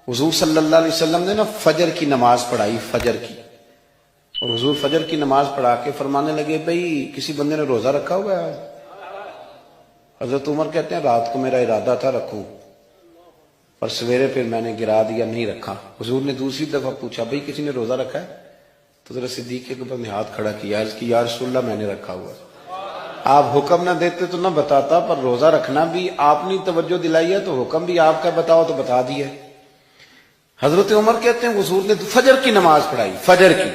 حضور صلی اللہ علیہ وسلم نے نا فجر کی نماز پڑھائی، فجر کی، اور حضور فجر کی نماز پڑھا کے فرمانے لگے بھئی کسی بندے نے روزہ رکھا ہوا ہے؟ حضرت عمر کہتے ہیں رات کو میرا ارادہ تھا رکھوں، اور سویرے پھر میں نے گرا دیا، نہیں رکھا۔ حضور نے دوسری دفعہ پوچھا بھئی کسی نے روزہ رکھا ہے؟ تو ذرا صدیق کے اوپر نے ہاتھ کھڑا کیا، عرض کی یا رسول اللہ میں نے رکھا ہوا ہے۔ آپ حکم نہ دیتے تو نہ بتاتا، پر روزہ رکھنا بھی آپ نے توجہ دلائی ہے تو حکم بھی آپ کا بتاؤ تو بتا دیا۔ حضرت عمر کہتے ہیں حضور نے فجر کی نماز پڑھائی، فجر کی۔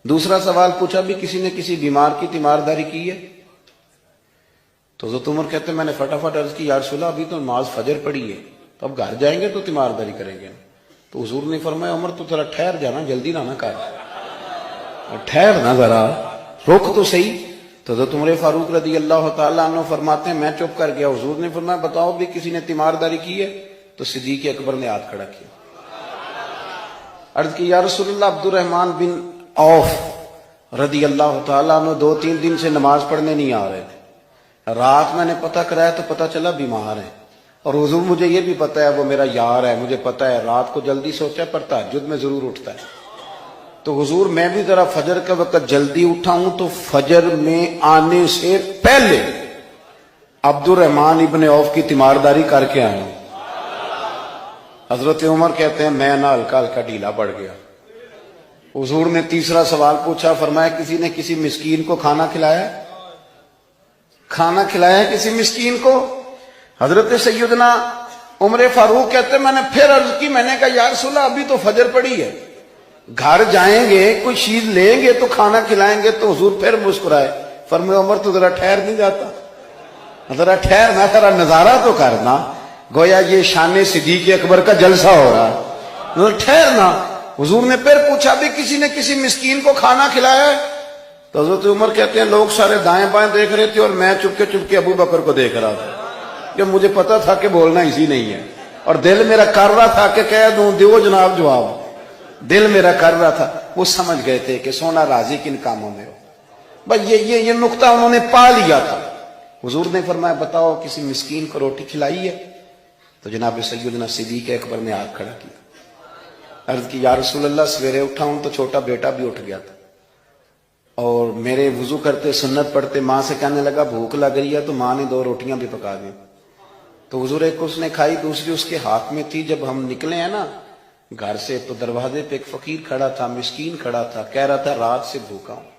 دوسرا سوال پوچھا بھی کسی نے کسی بیمار کی تیمارداری کی ہے؟ تو حضرت عمر کہتے ہیں میں نے فٹافٹ عرض کی یا رسول اللہ ابھی تو نماز فجر پڑھی ہے، تو اب گھر جائیں گے تو تیمارداری کریں گے۔ تو حضور نے فرمایا عمر تو ذرا ٹھہر جانا، جلدی نہ کر، ٹھہر نہ، ذرا رک تو صحیح۔ تو حضرت عمر فاروق رضی اللہ تعالیٰ عنہ فرماتے ہیں میں چپ کر گیا، حضور نے فرمایا بتاؤ بھی کسی نے تیمارداری کی ہے؟ تو صدیق اکبر نے ہاتھ کھڑا کیا، عرض کی یا رسول اللہ عبد الرحمن بن عوف رضی اللہ تعالیٰ عنہ 2-3 دن سے نماز پڑھنے نہیں آ رہے تھے، رات میں نے پتہ کرایا تو پتہ چلا بیمار ہیں، اور حضور مجھے یہ بھی پتہ ہے وہ میرا یار ہے، مجھے پتہ ہے رات کو جلدی سوچا پر تہجد میں ضرور اٹھتا ہے، تو حضور میں بھی ذرا فجر کے وقت جلدی اٹھا ہوں تو فجر میں آنے سے پہلے عبد الرحمن ابن عوف کی تیمارداری کر کے آیا ہوں۔ حضرت عمر کہتے ہیں میں نہ ہلکا ہلکا ڈھیلا پڑ گیا۔ حضور نے تیسرا سوال پوچھا، فرمایا کسی نے کسی مسکین کو کھانا کھلایا ہے؟ کھانا کھلایا ہے کسی مسکین کو؟ حضرت سیدنا عمر فاروق کہتے ہیں میں نے پھر عرض کی، میں نے کہا یا رسول اللہ ابھی تو فجر پڑی ہے، گھر جائیں گے کوئی چیز لیں گے تو کھانا کھلائیں گے۔ تو حضور پھر مسکرائے، فرمایا عمر تو ذرا ٹھہر نہیں جاتا، ذرا ٹھہرنا، ذرا نظارہ تو کرنا، گویا یہ شان صدیق اکبر کا جلسہ ہو رہا ہے، ٹھہرنا۔ حضور نے پھر پوچھا بھی کسی نے کسی مسکین کو کھانا کھلایا ہے؟ تو حضرت عمر کہتے ہیں لوگ سارے دائیں بائیں دیکھ رہے تھے اور میں چپ کے ابو بکر کو دیکھ رہا تھا، کہ مجھے پتا تھا کہ بولنا اسی نہیں ہے، اور دل میرا کر رہا تھا کہ کہہ دوں دیو جناب جواب، دل میرا کر رہا تھا۔ وہ سمجھ گئے تھے کہ سونا راضی کن کاموں میں ہو، بس یہ نقطہ انہوں نے پا لیا تھا۔ حضور نے فرمایا بتاؤ کسی مسکین کو روٹی کھلائی ہے؟ تو جناب سیدنا صدیق اکبر نے ہاتھ کھڑا کیا، عرض کی یا رسول اللہ سویرے اٹھا ہوں تو چھوٹا بیٹا بھی اٹھ گیا تھا، اور میرے وضو کرتے سنت پڑھتے ماں سے کہنے لگا بھوک لگ رہی ہے، تو ماں نے 2 روٹیاں بھی پکا دی، تو حضور ایک اس نے کھائی، دوسری اس کے ہاتھ میں تھی۔ جب ہم نکلے ہیں نا گھر سے تو دروازے پہ ایک فقیر کھڑا تھا، مسکین کھڑا تھا، کہہ رہا تھا رات سے بھوکا ہوں،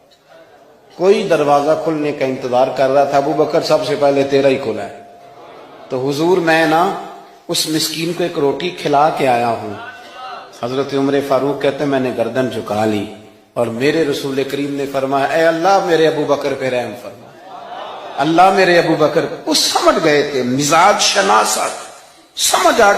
کوئی دروازہ کھلنے کا انتظار کر رہا تھا، ابو بکر سب سے پہلے تیرا ہی کھلا ہے۔ تو حضور میں نا اس مسکین کو ایک روٹی کھلا کے آیا ہوں۔ حضرت عمر فاروق کہتے ہیں میں نے گردن جھکا لی، اور میرے رسول کریم نے فرمایا اے اللہ میرے ابو بکر پہ رحم فرما، اللہ میرے ابو بکر۔ وہ سمجھ گئے تھے، مزاج شناسا سمجھ آ گئی۔